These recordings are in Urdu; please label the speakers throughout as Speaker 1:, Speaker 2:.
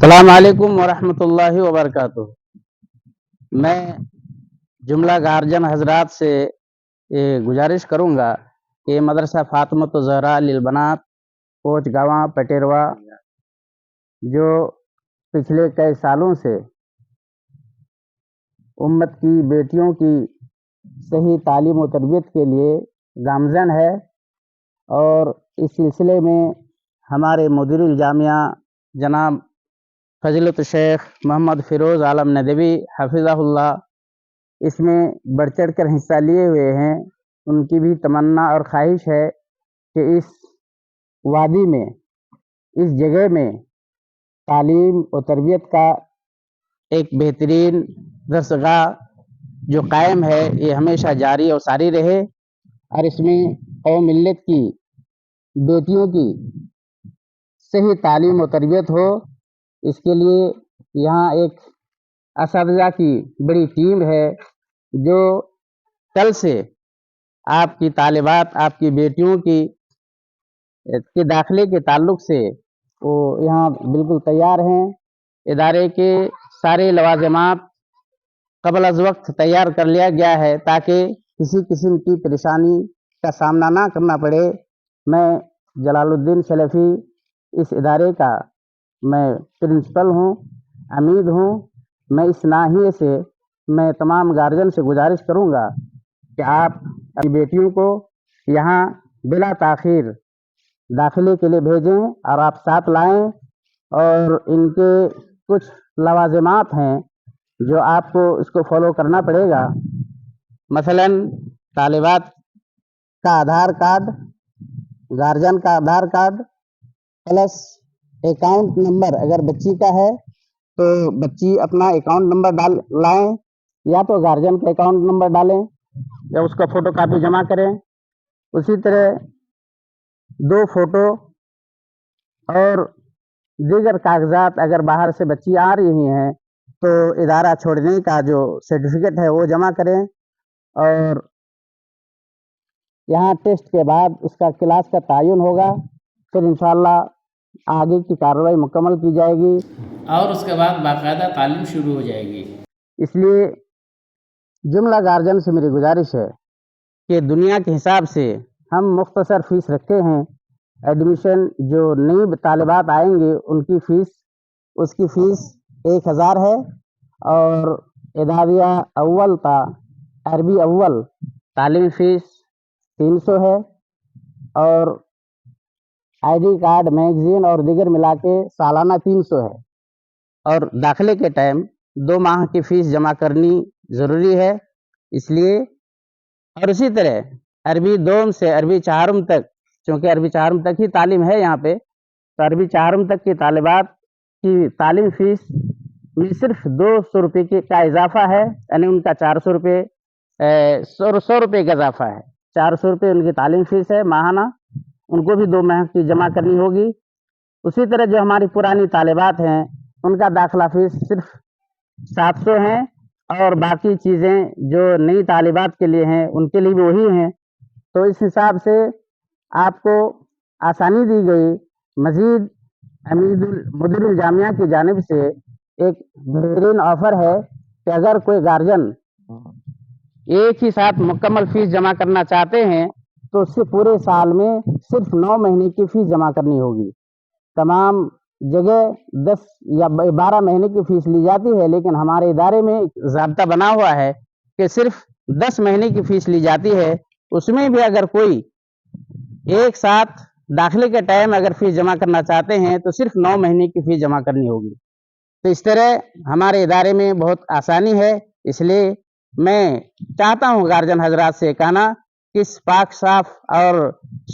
Speaker 1: السلام علیکم ورحمۃ اللہ وبرکاتہ۔ میں جملہ گارجن حضرات سے گزارش کروں گا کہ مدرسہ فاطمۃ الزہراء للبنات کوچ گاواں پٹیروا جو پچھلے کئی سالوں سے امت کی بیٹیوں کی صحیح تعلیم و تربیت کے لیے گامزن ہے، اور اس سلسلے میں ہمارے مدیر الجامعہ جناب فضیلت الشیخ محمد فیروز عالم ندوی حفظہ اللہ اس میں بڑھ چڑھ کر حصہ لیے ہوئے ہیں۔ ان کی بھی تمنا اور خواہش ہے کہ اس وادی میں، اس جگہ میں تعلیم و تربیت کا ایک بہترین درسگاہ جو قائم ہے یہ ہمیشہ جاری اور ساری رہے، اور اس میں قوم ملت کی بیٹیوں کی صحیح تعلیم و تربیت ہو۔ اس کے لیے یہاں ایک اساتذہ کی بڑی ٹیم ہے جو کل سے آپ کی طالبات، آپ کی بیٹیوں کے داخلے کے تعلق سے وہ یہاں بالکل تیار ہیں۔ ادارے کے سارے لوازمات قبل از وقت تیار کر لیا گیا ہے تاکہ کسی قسم کی پریشانی کا سامنا نہ کرنا پڑے۔ میں جلال الدین سلفی اس ادارے کا میں پرنسپل ہوں، عمید ہوں۔ میں اس ناحیے سے میں تمام گارجن سے گزارش کروں گا کہ آپ اپنی بیٹیوں کو یہاں بلا تاخیر داخلے کے لیے بھیجیں، اور آپ ساتھ لائیں، اور ان کے کچھ لوازمات ہیں جو آپ کو اس کو فالو کرنا پڑے گا۔ مثلا طالبات کا آدھار کارڈ، گارجن کا Aadhaar card plus account number, اگر بچی کا ہے تو بچی اپنا اکاؤنٹ نمبر لائیں، یا تو گارجن کا اکاؤنٹ نمبر ڈالیں یا اس کا فوٹو کاپی جمع کریں۔ اسی طرح 2 فوٹو اور دیگر کاغذات، اگر باہر سے بچی آ رہی ہیں تو ادارہ چھوڑنے کا جو سرٹیفکیٹ ہے وہ جمع کریں، اور یہاں ٹیسٹ کے بعد اس کا کلاس کا تعین ہوگا، پھر انشاءاللہ آگے کی کارروائی مکمل کی جائے گی،
Speaker 2: اور اس کے بعد باقاعدہ تعلیم شروع ہو جائے گی۔
Speaker 1: اس لیے جملہ گارجن سے میری گزارش ہے کہ دنیا کے حساب سے ہم مختصر فیس رکھتے ہیں۔ ایڈمیشن جو نئی طالبات آئیں گے ان کی فیس، اس کی فیس 1000 ہے، اور اعدادیہ اول تا عربی اول تعلیم فیس 300 ہے، اور آئی ڈی کارڈ، میگزین اور دیگر ملا کے سالانہ 300 ہے، اور داخلے کے ٹائم 2 ماہ کی فیس جمع کرنی ضروری ہے۔ اس لیے، اور اسی طرح عربی دوم سے عربی چہارم تک، چونکہ عربی چہارم تک ہی تعلیم ہے یہاں پہ، تو عربی چہارم تک کی طالبات کی تعلیم فیس میں صرف 200 روپے کا اضافہ ہے، یعنی ان کا 400 روپے 100 روپے کا اضافہ ہے۔ 400 روپے ان کی تعلیم فیس ہے ماہانہ، ان کو بھی 2 ماہ کی جمع کرنی ہوگی۔ اسی طرح جو ہماری پرانی طالبات ہیں ان کا داخلہ فیس صرف 700 ہیں، اور باقی چیزیں جو نئی طالبات کے لیے ہیں ان کے لیے بھی وہی ہیں۔ تو اس حساب سے آپ کو آسانی دی گئی۔ مزید مدیر الجامعہ کی جانب سے ایک بہترین آفر ہے کہ اگر کوئی گارجن ایک ہی ساتھ مکمل فیس جمع کرنا چاہتے ہیں تو اس سے پورے سال میں صرف 9 مہینے کی فیس جمع کرنی ہوگی۔ تمام جگہ 10 یا 12 مہینے کی فیس لی جاتی ہے، لیکن ہمارے ادارے میں ایک ضابطہ بنا ہوا ہے کہ صرف 10 مہینے کی فیس لی جاتی ہے۔ اس میں بھی اگر کوئی ایک ساتھ داخلے کے ٹائم اگر فیس جمع کرنا چاہتے ہیں تو صرف 9 مہینے کی فیس جمع کرنی ہوگی۔ تو اس طرح ہمارے ادارے میں بہت آسانی ہے۔ اس لیے میں چاہتا ہوں گارجن حضرات سے کہنا کہ اس پاک صاف اور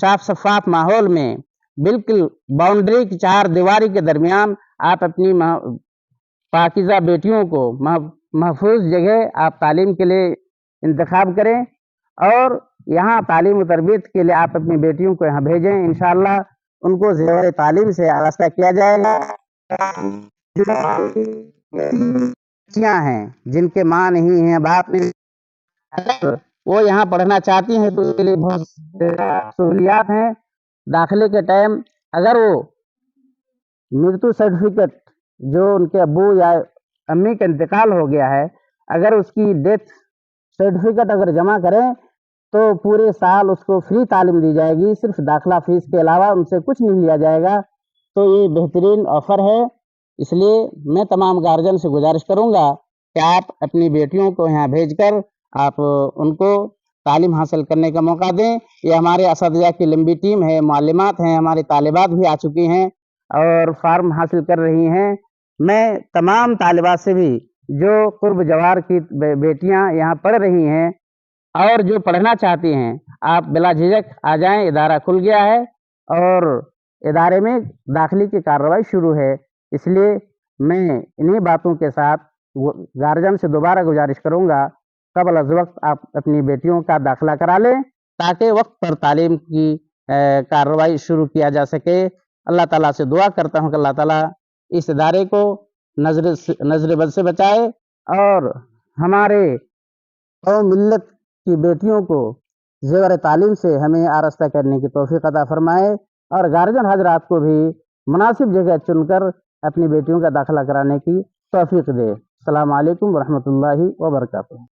Speaker 1: صاف شفاف ماحول میں بالکل باؤنڈری کی 4 دیواری کے درمیان آپ اپنی پاکیزہ بیٹیوں کو محفوظ جگہ آپ تعلیم کے لیے انتخاب کریں، اور یہاں تعلیم و تربیت کے لیے آپ اپنی بیٹیوں کو یہاں بھیجیں۔ انشاءاللہ ان کو زیور تعلیم سے آراستہ کیا جائے گا۔ بچیاں ہیں جن کے ماں نہیں ہیں، باپ نہیں، اگر وہ یہاں پڑھنا چاہتی ہیں تو اس کے لیے بہت سہولیات ہیں۔ داخلے کے ٹائم اگر وہ مرتو سرٹیفکیٹ جو ان کے ابو یا امی کا انتقال ہو گیا ہے، اگر اس کی ڈیتھ سرٹیفکیٹ اگر جمع کریں تو پورے سال اس کو فری تعلیم دی جائے گی، صرف داخلہ فیس کے علاوہ ان سے کچھ نہیں لیا جائے گا۔ تو یہ بہترین آفر ہے، اس لیے میں تمام گارجن سے گزارش کروں گا کہ آپ اپنی بیٹیوں کو یہاں بھیج کر آپ ان کو تعلیم حاصل کرنے کا موقع دیں۔ یہ ہمارے اساتذہ کی لمبی ٹیم ہے، معلمات ہیں، ہماری طالبات بھی آ چکی ہیں اور فارم حاصل کر رہی ہیں۔ میں تمام طالبات سے بھی جو قرب جوار کی بیٹیاں یہاں پڑھ رہی ہیں اور جو پڑھنا چاہتی ہیں، آپ بلا جھجک آ جائیں، ادارہ کھل گیا ہے اور ادارے میں داخلے کی کارروائی شروع ہے۔ اس لیے میں انہی باتوں کے ساتھ گارجن سے دوبارہ گزارش کروں گا، قبل از وقت آپ اپنی بیٹیوں کا داخلہ کرا لیں تاکہ وقت پر تعلیم کی کارروائی شروع کیا جا سکے۔ اللہ تعالیٰ سے دعا کرتا ہوں کہ اللہ تعالیٰ اس ادارے کو نظر بد سے بچائے اور ہمارے قوم ملت کی بیٹیوں کو زیور تعلیم سے ہمیں آراستہ کرنے کی توفیق عطا فرمائے اور گارجن حضرات کو بھی مناسب جگہ چن کر اپنی بیٹیوں کا داخلہ کرانے کی توفیق دے۔ السلام علیکم ورحمۃ اللہ وبرکاتہ۔